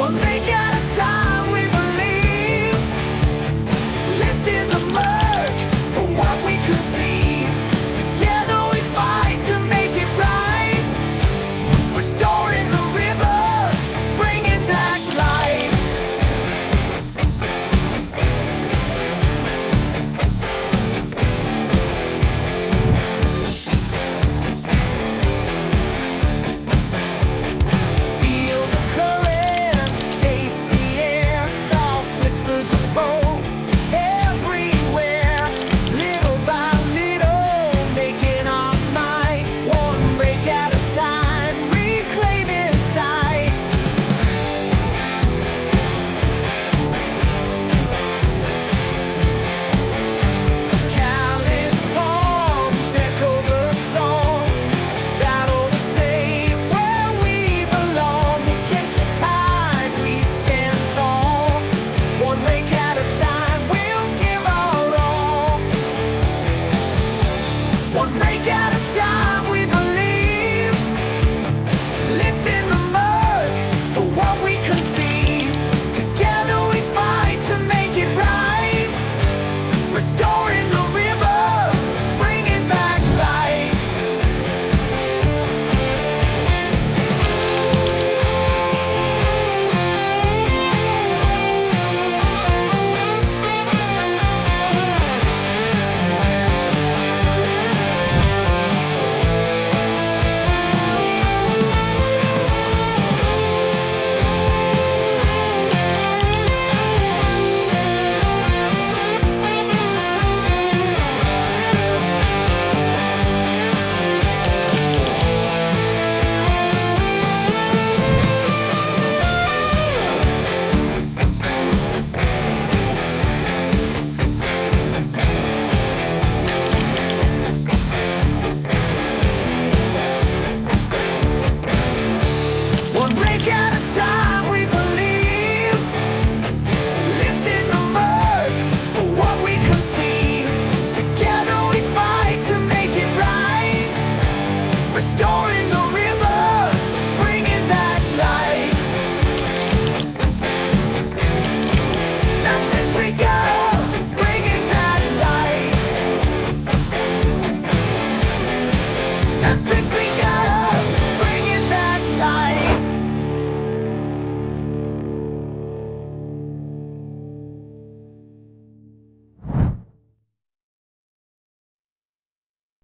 One break at a time we believe, lifting the murk for what we conceive. Together we fight to make it right, restoring the river, bringing back life. Feel the current, taste the air, soft whispers of hope everywhere. Little by little, making our might. One break at a time, reclaiming sight. Callous palms echo the song, battle to save where we belong. Against the tide we stand tall. One break at a time, we'll give our all. One break at a time we believe, lifting the murk for what we conceive. Together we fight to make it right, restoring the river, bringing back light. One break at a time we believe, lifting the murk for what we conceive. Together we fight to make it right, restoring